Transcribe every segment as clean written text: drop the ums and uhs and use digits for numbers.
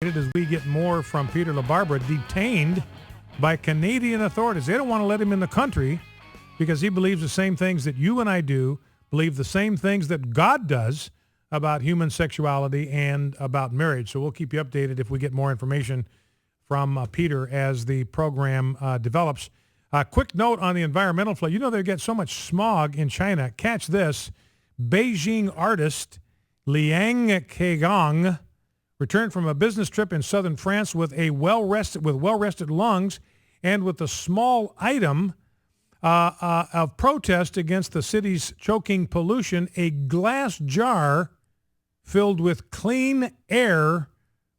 updated as we get more from Peter LaBarbera, detained by Canadian authorities. They don't want to let him in the country because he believes the same things that you and I do, believe the same things that God does about human sexuality and about marriage. So we'll keep you updated if we get more information from Peter as the program develops. Quick note on the environmental flow. You know, they get so much smog in China. Catch this. Beijing artist Liang Kegong returned from a business trip in southern France with well-rested lungs and with a small item of protest against the city's choking pollution, a glass jar filled with clean air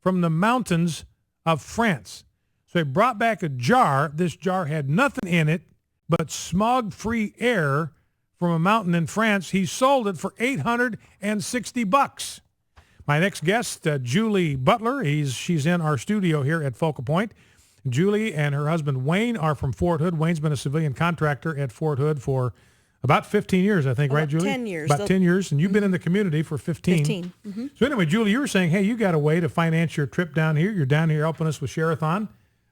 from the mountains of France. So he brought back a jar. This jar had nothing in it but smog-free air from a mountain in France. He sold it for $860. My next guest, Julie Butler. She's in our studio here at Focal Point. Julie and her husband Wayne are from Fort Hood. Wayne's been a civilian contractor at Fort Hood for about 15 years, I think, right, Julie? 10 years. About 10 years, and you've been in the community for 15. 15. Mm-hmm. So anyway, Julie, you were saying, hey, you got a way to finance your trip down here. You're down here helping us with Share-a-thon.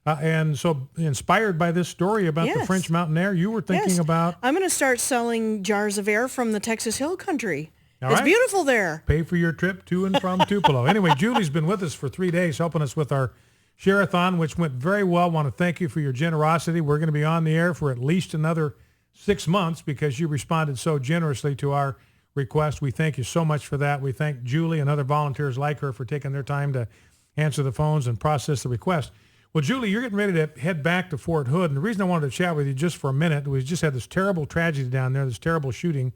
And so inspired by this story about the French mountain air, you were thinking about... I'm going to start selling jars of air from the Texas Hill Country. All it's right. beautiful there. Pay for your trip to and from Tupelo. Anyway, Julie's been with us for 3 days helping us with our Share-a-thon, which went very well. I want to thank you for your generosity. We're going to be on the air for at least another 6 months because you responded so generously to our request. We thank you so much for that. We thank Julie and other volunteers like her for taking their time to answer the phones and process the request. Well, Julie, you're getting ready to head back to Fort Hood. And the reason I wanted to chat with you just for a minute, we just had this terrible tragedy down there, this terrible shooting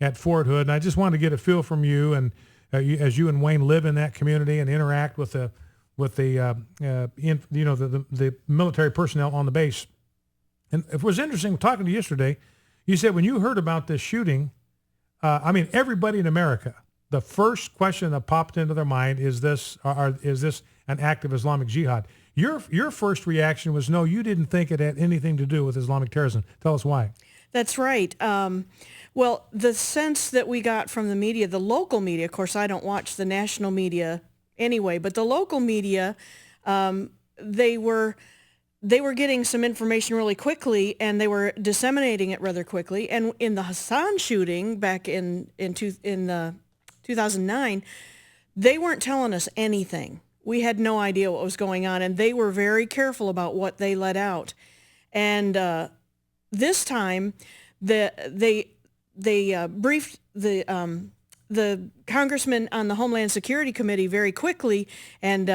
at Fort Hood. And I just wanted to get a feel from you, and as you and Wayne live in that community and interact with the military personnel on the base. And it was interesting talking to you yesterday. You said when you heard about this shooting, everybody in America, the first question that popped into their mind is this an act of Islamic Jihad? Your first reaction was no, you didn't think it had anything to do with Islamic terrorism. Tell us why. That's right. Well, the sense that we got from the media, the local media, of course, I don't watch the national media anyway, but the local media, they were getting some information really quickly, and they were disseminating it rather quickly. And in the Hassan shooting back in 2009, they weren't telling us anything. We had no idea what was going on, and they were very careful about what they let out. And this time, they briefed the congressman on the Homeland Security Committee very quickly, and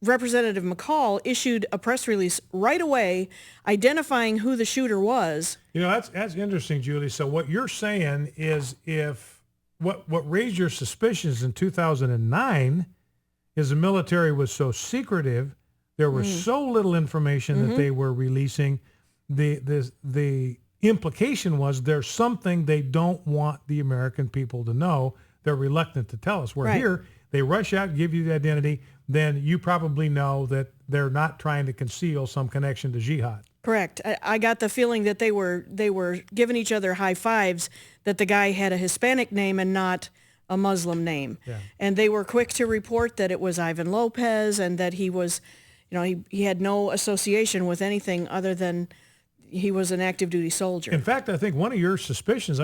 Representative McCall issued a press release right away identifying who the shooter was. You know, that's interesting, Julie. So what you're saying is what raised your suspicions in 2009 is the military was so secretive, there was so little information that they were releasing. The implication was there's something they don't want the American people to know. They're reluctant to tell us. Where here, they rush out, give you the identity, then you probably know that they're not trying to conceal some connection to jihad. Correct. I got the feeling that they were giving each other high fives, that the guy had a Hispanic name and not a Muslim name. Yeah. And they were quick to report that it was Ivan Lopez and that he was, he had no association with anything other than he was an active duty soldier. In fact, I think one of your suspicions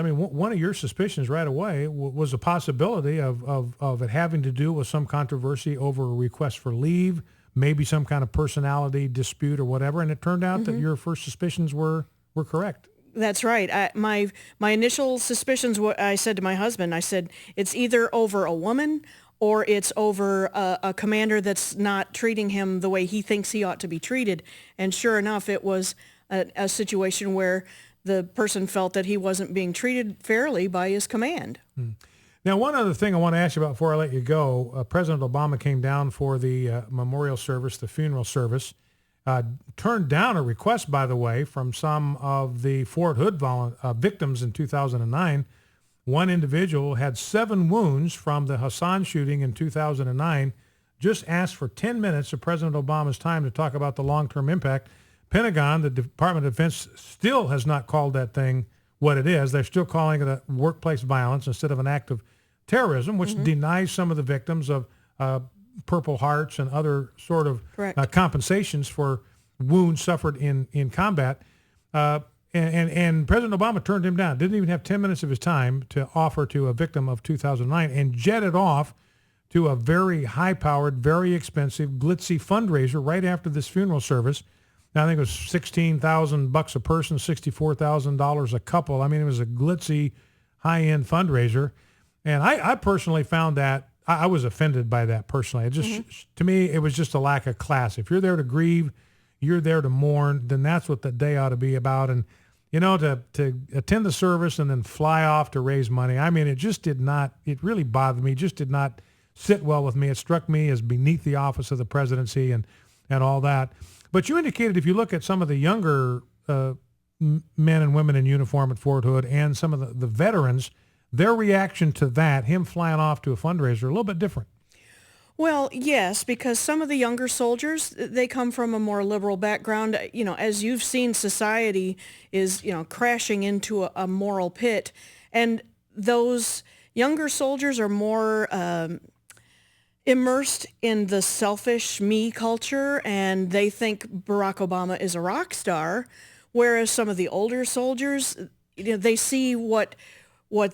right away was a possibility of it having to do with some controversy over a request for leave, maybe some kind of personality dispute or whatever. And it turned out that your first suspicions were correct. That's right. My initial suspicions, I said to my husband, I said, it's either over a woman or it's over a commander that's not treating him the way he thinks he ought to be treated. And sure enough, it was a situation where the person felt that he wasn't being treated fairly by his command. Now, one other thing I want to ask you about before I let you go, President Obama came down for the memorial service, the funeral service, turned down a request, by the way, from some of the Fort Hood victims in 2009. One individual had 7 wounds from the Hassan shooting in 2009, just asked for 10 minutes of President Obama's time to talk about the long-term impact. Pentagon, the Department of Defense, still has not called that thing what it is. They're still calling it a workplace violence instead of an act of terrorism, which denies some of the victims of Purple Hearts and other sort of Correct. Compensations for wounds suffered in combat. And President Obama turned him down. Didn't even have 10 minutes of his time to offer to a victim of 2009 and jetted off to a very high-powered, very expensive, glitzy fundraiser right after this funeral service. Now, I think it was $16,000 a person, $64,000 a couple. I mean, it was a glitzy, high-end fundraiser. And I personally found that, I was offended by that personally. It just, to me, it was just a lack of class. If you're there to grieve, you're there to mourn, then that's what the day ought to be about. And, you know, to attend the service and then fly off to raise money, I mean, it just did not, it really bothered me. It just did not sit well with me. It struck me as beneath the office of the presidency and all that. But you indicated if you look at some of the younger men and women in uniform at Fort Hood and some of the veterans, their reaction to that, him flying off to a fundraiser, a little bit different. Well, yes, because some of the younger soldiers, they come from a more liberal background. You know, as you've seen, society is, you know, crashing into a moral pit. And those younger soldiers are more immersed in the selfish me culture, and they think Barack Obama is a rock star, whereas some of the older soldiers, you know, they see what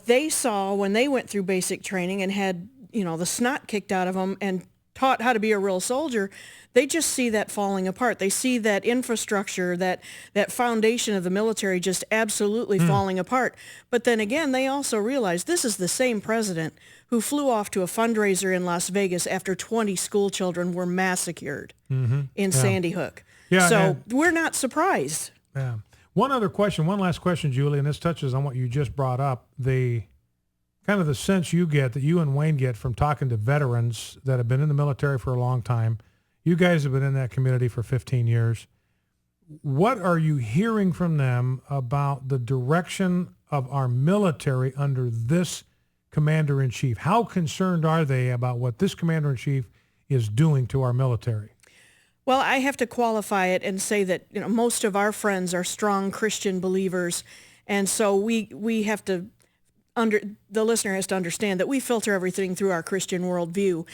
they saw when they went through basic training and had, you know, the snot kicked out of them and taught how to be a real soldier. They just see that falling apart. They see that infrastructure, that foundation of the military just absolutely falling apart. But then again, they also realize this is the same president who flew off to a fundraiser in Las Vegas after 20 school children were massacred in Sandy Hook. Yeah, so we're not surprised. Yeah. One last question, Julie, and this touches on what you just brought up, the kind of the sense you get, that you and Wayne get from talking to veterans that have been in the military for a long time. You guys have been in that community for 15 years. What are you hearing from them about the direction of our military under this commander-in-chief? How concerned are they about what this commander-in-chief is doing to our military? Well, I have to qualify it and say that, you know, most of our friends are strong Christian believers, and so we have to the listener has to understand that we filter everything through our Christian worldview.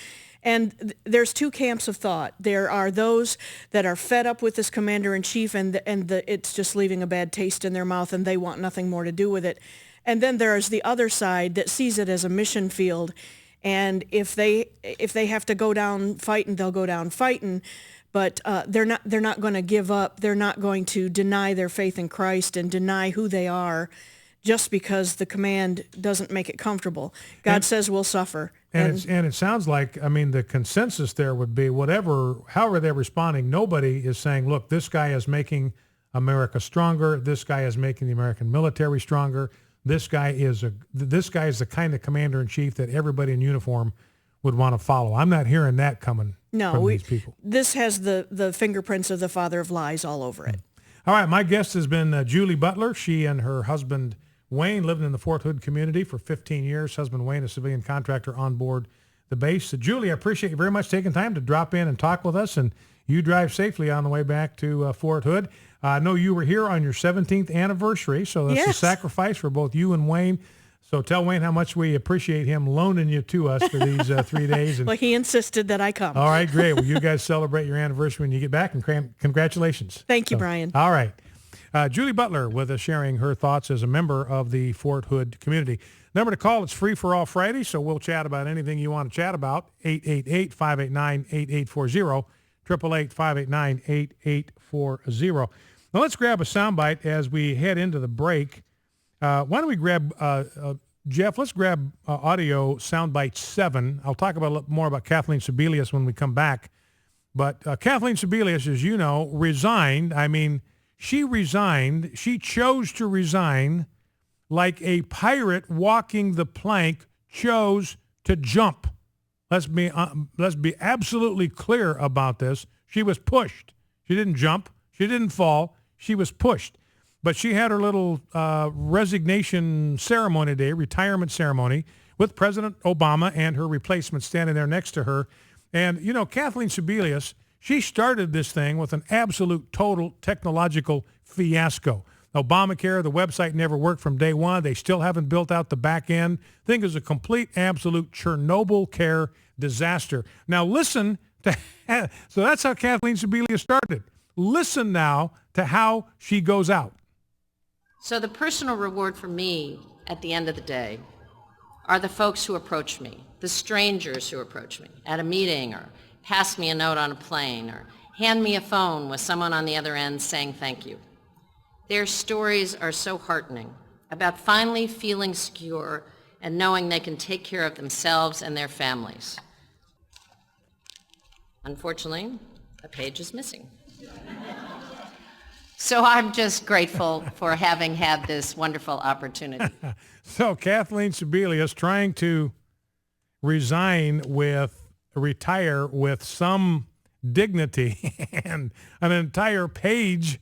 And there's two camps of thought. There are those that are fed up with this commander-in-chief and it's just leaving a bad taste in their mouth and they want nothing more to do with it. And then there's the other side that sees it as a mission field. And if they have to go down fighting, they'll go down fighting. But they're not going to give up. They're not going to deny their faith in Christ and deny who they are just because the command doesn't make it comfortable. God says we'll suffer. And it sounds like, I mean, the consensus there would be however they're responding, nobody is saying, look, this guy is making America stronger. This guy is making the American military stronger. This guy is the kind of commander-in-chief that everybody in uniform would want to follow. I'm not hearing that coming from these people. This has the fingerprints of the father of lies all over it. All right, my guest has been Julie Butler. She and her husband Wayne lived in the Fort Hood community for 15 years. Husband Wayne, a civilian contractor on board the base. So, Julie, I appreciate you very much taking time to drop in and talk with us, and you drive safely on the way back to Fort Hood. I know you were here on your 17th anniversary, so that's a sacrifice for both you and Wayne. So tell Wayne how much we appreciate him loaning you to us for these 3 days. And, well, he insisted that I come. All right, great. Well, you guys celebrate your anniversary when you get back, and congratulations. Thank you, Brian. All right. Julie Butler with us sharing her thoughts as a member of the Fort Hood community. Number to call, it's free for all Friday, so we'll chat about anything you want to chat about, 888-589-8840, 888-589-8840. Now let's grab a soundbite as we head into the break. Why don't we grab, Jeff, let's grab audio soundbite 7. I'll talk about a little more about Kathleen Sebelius when we come back. But Kathleen Sebelius, as you know, resigned. I mean, she resigned. She chose to resign like a pirate walking the plank chose to jump. Let's be absolutely clear about this. She was pushed. She didn't jump. She didn't fall. She was pushed. But she had her little resignation ceremony today, retirement ceremony, with President Obama and her replacement standing there next to her. And, you know, Kathleen Sebelius, she started this thing with an absolute total technological fiasco. Obamacare, the website never worked from day one. They still haven't built out the back end. Thing is a complete, absolute Chernobyl care disaster. Now listen to, so that's how Kathleen Sebelius started. Listen now to how she goes out. So the personal reward for me at the end of the day are the folks who approach me, the strangers who approach me at a meeting or pass me a note on a plane or hand me a phone with someone on the other end saying thank you. Their stories are so heartening about finally feeling secure and knowing they can take care of themselves and their families. Unfortunately, a page is missing. So I'm just grateful for having had this wonderful opportunity. So Kathleen Sebelius trying to retire with some dignity, and an entire page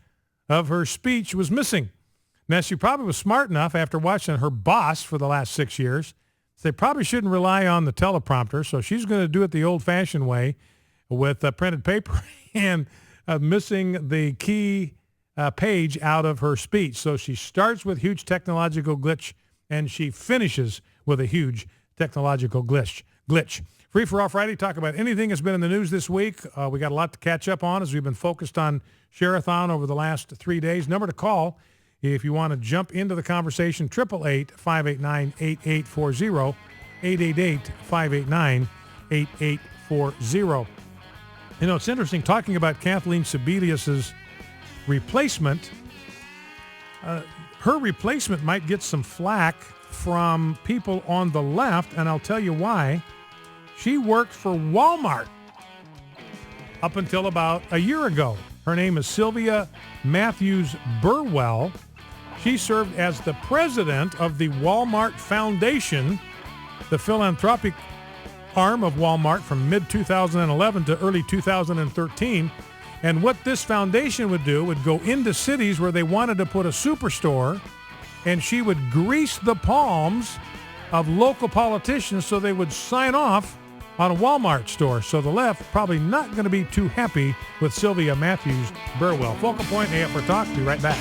of her speech was missing. Now, she probably was smart enough after watching her boss for the last 6 years. They probably shouldn't rely on the teleprompter, so she's going to do it the old-fashioned way with printed paper and missing the key page out of her speech. So she starts with huge technological glitch, and she finishes with a huge technological glitch. Free for All Friday, talk about anything that's been in the news this week. We got a lot to catch up on as we've been focused on Share-a-thon over the last 3 days. Number to call if you want to jump into the conversation, 888-589-8840, 888-589-8840. You know, it's interesting talking about Kathleen Sebelius's replacement. Her replacement might get some flack from people on the left, and I'll tell you why. She worked for Walmart up until about a year ago. Her name is Sylvia Matthews Burwell. She served as the president of the Walmart Foundation, the philanthropic arm of Walmart from mid-2011 to early 2013. And what this foundation would do would go into cities where they wanted to put a superstore, and she would grease the palms of local politicians so they would sign off on a Walmart store. So the left probably not going to be too happy with Sylvia Matthews Burwell. Focal Point AFR Talk. Be right back.